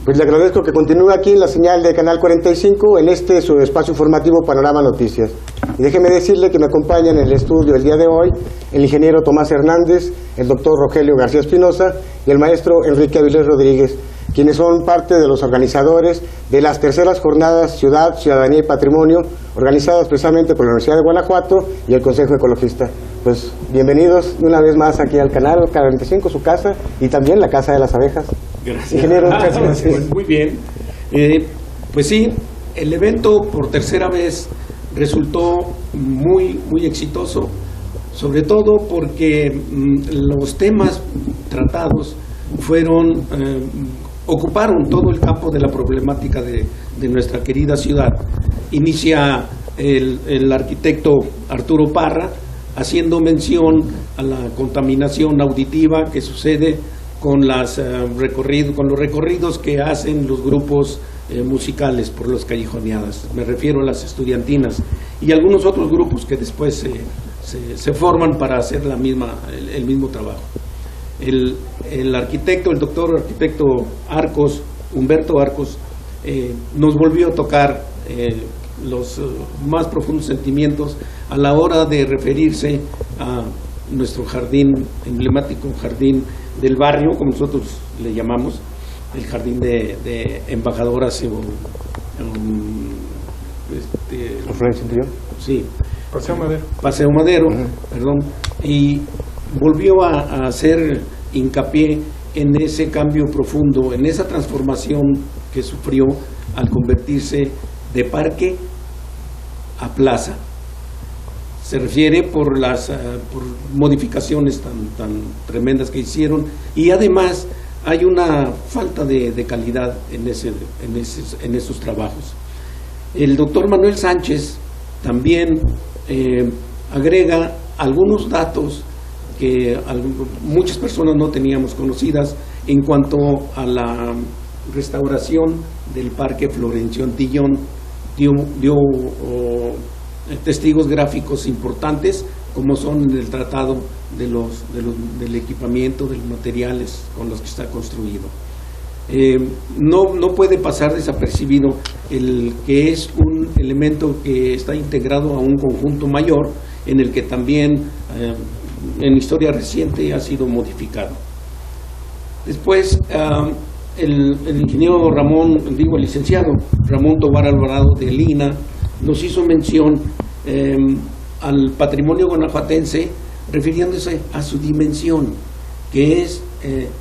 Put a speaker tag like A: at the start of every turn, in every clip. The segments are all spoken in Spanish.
A: Pues le agradezco que continúe aquí en la señal de Canal 45, en su espacio informativo Panorama Noticias. Y déjeme decirle que me acompañan en el estudio el día de hoy el ingeniero Tomás Hernández, el doctor Rogelio García Espinosa y el maestro Enrique Avilés Rodríguez, quienes son parte de los organizadores de las terceras jornadas Ciudad, Ciudadanía y Patrimonio, organizadas precisamente por la Universidad de Guanajuato y el Consejo Ecologista. Pues bienvenidos una vez más aquí al Canal 45, su casa, y también la Casa de las Abejas.
B: Gracias.
A: Ingeniero, muchas gracias.
B: Muy bien. Pues sí, el evento por tercera vez resultó muy exitoso, sobre todo porque los temas tratados ocuparon todo el campo de la problemática de nuestra querida ciudad. Inicia el arquitecto Arturo Parra haciendo mención a la contaminación auditiva que sucede con los recorridos que hacen los grupos musicales por las callejoneadas. Me refiero a las estudiantinas y algunos otros grupos que después se forman para hacer el mismo trabajo. El doctor arquitecto Arcos, Humberto Arcos, nos volvió a tocar los más profundos sentimientos a la hora de referirse a nuestro jardín emblemático, jardín del barrio, como nosotros le llamamos, el jardín de embajadoras sí, Paseo Madero, perdón, y volvió a hacer hincapié en ese cambio profundo, en esa transformación que sufrió al convertirse de parque a plaza. Se refiere por modificaciones tan tremendas que hicieron, y además hay una falta de calidad en esos trabajos. El doctor Manuel Sánchez también agrega algunos datos que muchas personas no teníamos conocidas en cuanto a la restauración del Parque Florencio Antillón. Dio testigos gráficos importantes, como son el tratado del equipamiento, de los materiales con los que está construido. No puede pasar desapercibido el que es un elemento que está integrado a un conjunto mayor en el que también en historia reciente ha sido modificado. Después el ingeniero el licenciado Ramón Tovar Alvarado de Lina nos hizo mención al patrimonio guanajuatense, refiriéndose a su dimensión, que es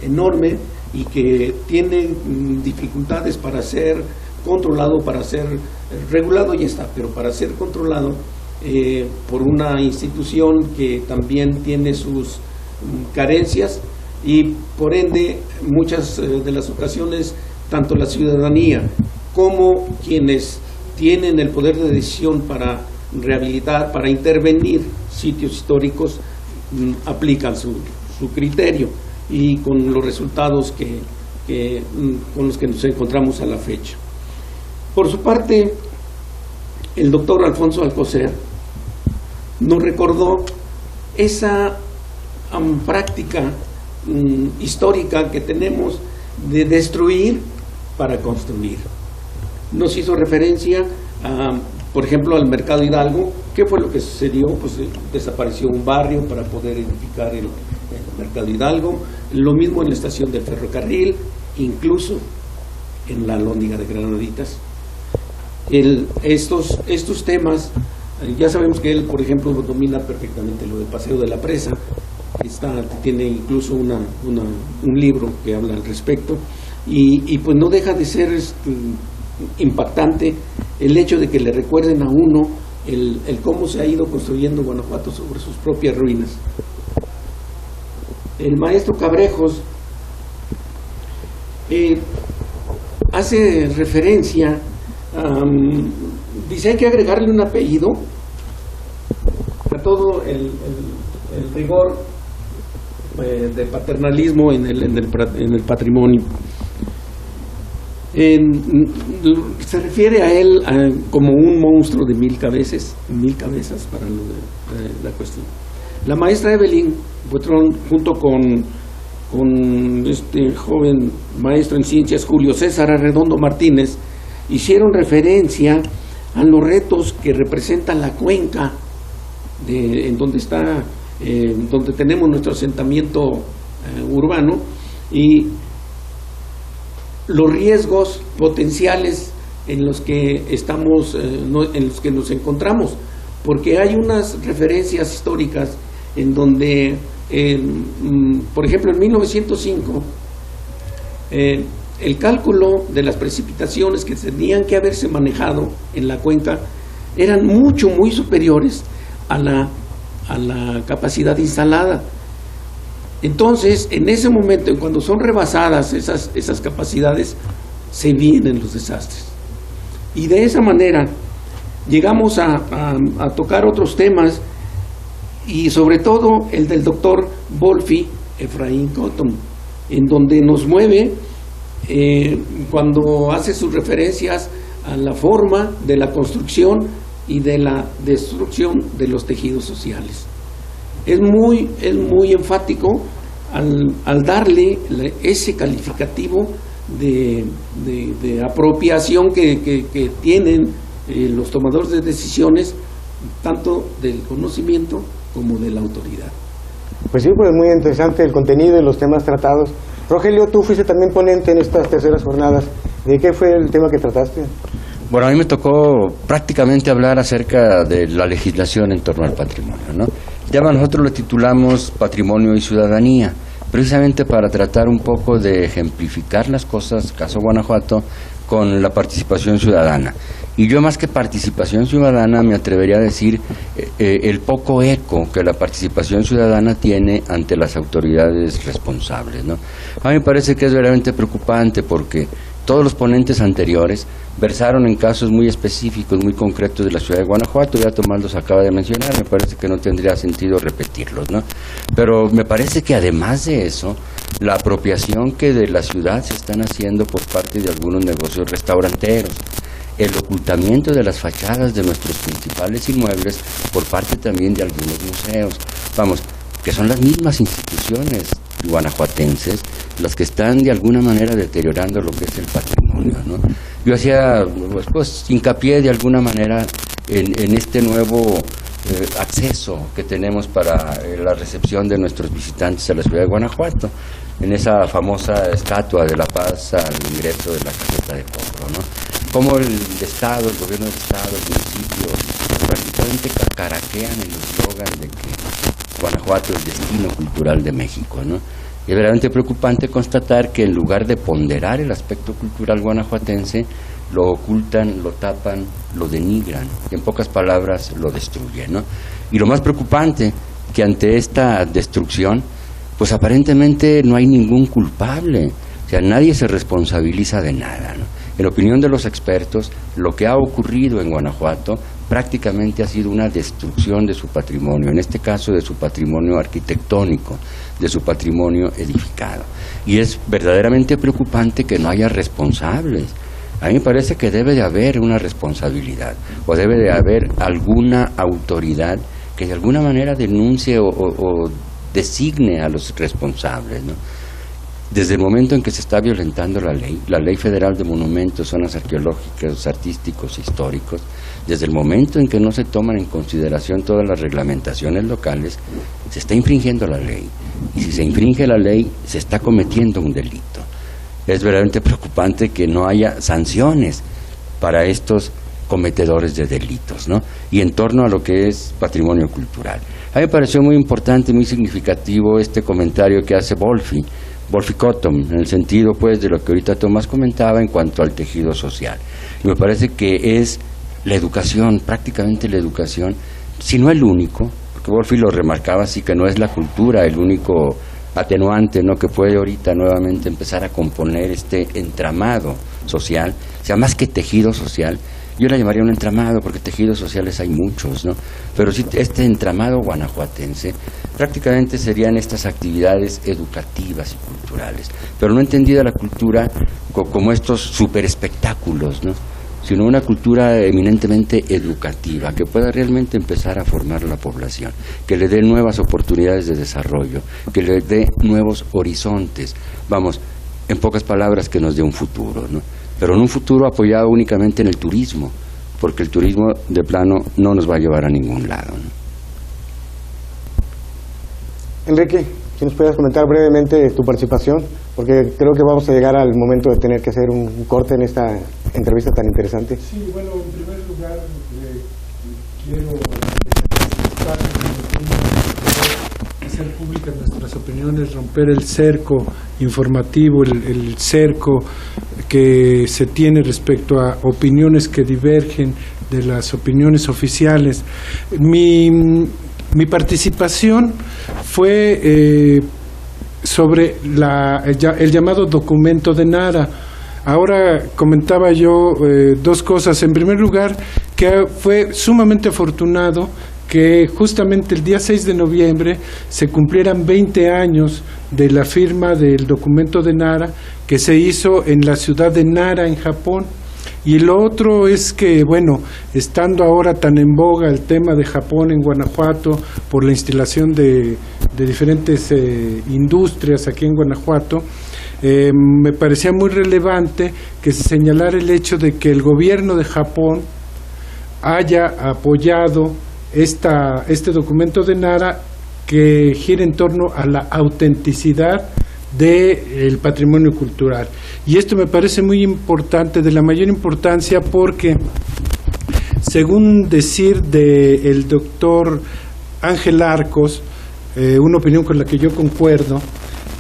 B: enorme y que tiene dificultades para ser controlado, para ser regulado, ya está, pero para ser controlado por una institución que también tiene sus carencias, y por ende muchas de las ocasiones tanto la ciudadanía como quienes tienen el poder de decisión para rehabilitar, para intervenir sitios históricos, aplican su criterio, y con los resultados con los que nos encontramos a la fecha. Por su parte, el doctor Alfonso Alcocer nos recordó esa práctica histórica que tenemos de destruir para construir. Nos hizo referencia por ejemplo, al Mercado Hidalgo. ¿Qué fue lo que sucedió? Pues desapareció un barrio para poder edificar el Mercado Hidalgo. Lo mismo en la estación del ferrocarril, incluso en la Alhóndiga de Granaditas. Estos temas, ya sabemos que él, por ejemplo, domina perfectamente lo del Paseo de la Presa. Tiene incluso un libro que habla al respecto, y pues no deja de ser impactante el hecho de que le recuerden a uno el cómo se ha ido construyendo Guanajuato sobre sus propias ruinas. El maestro Cabrejos hace referencia, dice: hay que agregarle un apellido a todo el rigor de paternalismo en el patrimonio. Se refiere a él como un monstruo de 1000 cabezas para lo de la cuestión. La maestra Evelyn Buitrón, junto con con este joven maestro en ciencias, Julio César Arredondo Martínez, hicieron referencia a los retos que representa la cuenca en donde está, donde tenemos nuestro asentamiento urbano, y los riesgos potenciales en los que estamos, en los que nos encontramos, porque hay unas referencias históricas en donde, por ejemplo, en 1905, el cálculo de las precipitaciones que tenían que haberse manejado en la cuenca eran muy superiores a la capacidad instalada. Entonces, en ese momento, cuando son rebasadas esas capacidades, se vienen los desastres. Y de esa manera llegamos a tocar otros temas, y sobre todo el del doctor Wolfi Efraín Cotton, en donde nos mueve cuando hace sus referencias a la forma de la construcción y de la destrucción de los tejidos sociales. Es muy enfático al darle ese calificativo de apropiación que tienen los tomadores de decisiones, tanto del conocimiento como de la autoridad.
A: Pues sí, pues muy interesante el contenido y los temas tratados. Rogelio, tú fuiste también ponente en estas terceras jornadas. ¿De qué fue el tema que trataste?
C: Bueno, a mí me tocó prácticamente hablar acerca de la legislación en torno al patrimonio, ¿no? Ya nosotros lo titulamos Patrimonio y Ciudadanía, precisamente para tratar un poco de ejemplificar las cosas, caso Guanajuato, con la participación ciudadana. Y yo, más que participación ciudadana, me atrevería a decir el poco eco que la participación ciudadana tiene ante las autoridades responsables, ¿no? A mí me parece que es verdaderamente preocupante, porque todos los ponentes anteriores versaron en casos muy específicos, muy concretos de la ciudad de Guanajuato. Ya Tomás los acaba de mencionar, me parece que no tendría sentido repetirlos, ¿no? Pero me parece que además de eso, la apropiación que de la ciudad se están haciendo por parte de algunos negocios restauranteros, el ocultamiento de las fachadas de nuestros principales inmuebles por parte también de algunos museos, vamos, que son las mismas instituciones guanajuatenses las que están de alguna manera deteriorando lo que es el patrimonio, ¿no? Yo hacía pues hincapié de alguna manera en este nuevo acceso que tenemos para la recepción de nuestros visitantes a la ciudad de Guanajuato, en esa famosa estatua de la paz al ingreso de la caseta de cobro, ¿no? Como el Estado, el gobierno del Estado, el municipio, prácticamente cacaraquean el eslogan de que Guanajuato es destino cultural de México, ¿no? Y es verdaderamente preocupante constatar que en lugar de ponderar el aspecto cultural guanajuatense, lo ocultan, lo tapan, lo denigran, y en pocas palabras lo destruyen, ¿no? Y lo más preocupante, que ante esta destrucción, pues aparentemente no hay ningún culpable, o sea, nadie se responsabiliza de nada, ¿no? En opinión de los expertos, lo que ha ocurrido en Guanajuato prácticamente ha sido una destrucción de su patrimonio, en este caso de su patrimonio arquitectónico, de su patrimonio edificado. Y es verdaderamente preocupante que no haya responsables. A mí me parece que debe de haber una responsabilidad, o debe de haber alguna autoridad que de alguna manera denuncie o designe a los responsables, ¿no? Desde el momento en que se está violentando la Ley Federal de Monumentos, Zonas Arqueológicas, Artísticos e Históricos, desde el momento en que no se toman en consideración todas las reglamentaciones locales, se está infringiendo la ley. Y si se infringe la ley, se está cometiendo un delito. Es verdaderamente preocupante que no haya sanciones para estos cometedores de delitos, ¿no? Y en torno a lo que es patrimonio cultural. A mí me pareció muy importante, muy significativo este comentario que hace Wolfi Cotton, en el sentido pues de lo que ahorita Tomás comentaba en cuanto al tejido social. Y me parece que es la educación, prácticamente la educación, si no el único, porque Wolfi lo remarcaba así, que no es la cultura el único atenuante, ¿no?, que puede ahorita nuevamente empezar a componer este entramado social, o sea, más que tejido social, yo la llamaría un entramado, porque tejidos sociales hay muchos, ¿no? Pero sí, este entramado guanajuatense prácticamente serían estas actividades educativas y culturales, pero no entendida la cultura como estos super espectáculos, ¿no?, sino una cultura eminentemente educativa, que pueda realmente empezar a formar a la población, que le dé nuevas oportunidades de desarrollo, que le dé nuevos horizontes. Vamos, en pocas palabras, que nos dé un futuro, ¿no? Pero no un futuro apoyado únicamente en el turismo, porque el turismo de plano no nos va a llevar a ningún lado, ¿no?
A: Enrique, si nos puedes comentar brevemente tu participación, porque creo que vamos a llegar al momento de tener que hacer un corte en esta entrevista tan interesante.
D: Sí, bueno, en primer lugar quiero hacer públicas nuestras opiniones, romper el cerco informativo, el cerco que se tiene respecto a opiniones que divergen de las opiniones oficiales. Mi participación fue sobre el llamado documento de Nara. Ahora comentaba yo dos cosas. En primer lugar, que fue sumamente afortunado que justamente el día 6 de noviembre se cumplieran 20 años de la firma del documento de Nara, que se hizo en la ciudad de Nara, en Japón. Y lo otro es que, bueno, estando ahora tan en boga el tema de Japón en Guanajuato, por la instalación de diferentes industrias aquí en Guanajuato, me parecía muy relevante que se señalara el hecho de que el gobierno de Japón haya apoyado este documento de Nara, que gira en torno a la autenticidad del patrimonio cultural. Y esto me parece muy importante, de la mayor importancia, porque según decir del doctor Ángel Arcos, una opinión con la que yo concuerdo,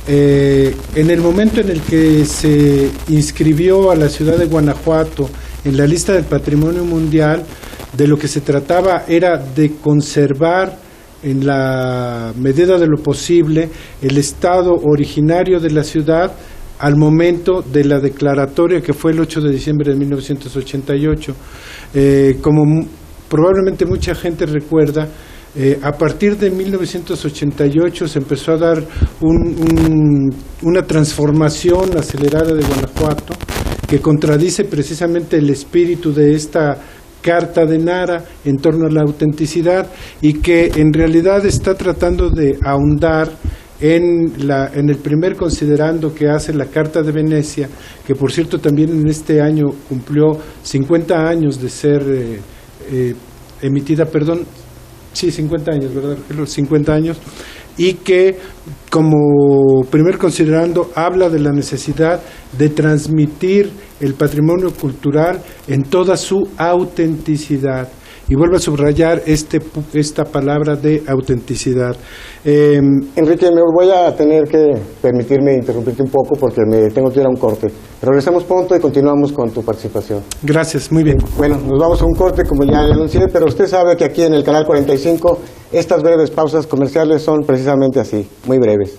D: en el momento en el que se inscribió a la ciudad de Guanajuato en la lista del Patrimonio Mundial, de lo que se trataba era de conservar en la medida de lo posible el estado originario de la ciudad al momento de la declaratoria, que fue el 8 de diciembre de 1988. Como probablemente mucha gente recuerda, a partir de 1988 se empezó a dar una transformación acelerada de Guanajuato, que contradice precisamente el espíritu de esta Carta de Nara en torno a la autenticidad, y que en realidad está tratando de ahondar en el primer considerando que hace la Carta de Venecia, que por cierto también en este año cumplió 50 años de ser emitida, perdón, sí, 50 años, ¿verdad? 50 años, y que como primer considerando habla de la necesidad de transmitir el patrimonio cultural en toda su autenticidad. Y vuelvo a subrayar esta palabra de autenticidad.
A: Enrique, me voy a tener que permitirme interrumpirte un poco porque me tengo que ir a un corte. Regresamos pronto y continuamos con tu participación.
D: Gracias, muy bien.
A: Bueno, nos vamos a un corte, como ya le anuncié, pero usted sabe que aquí en el Canal 45 estas breves pausas comerciales son precisamente así, muy breves.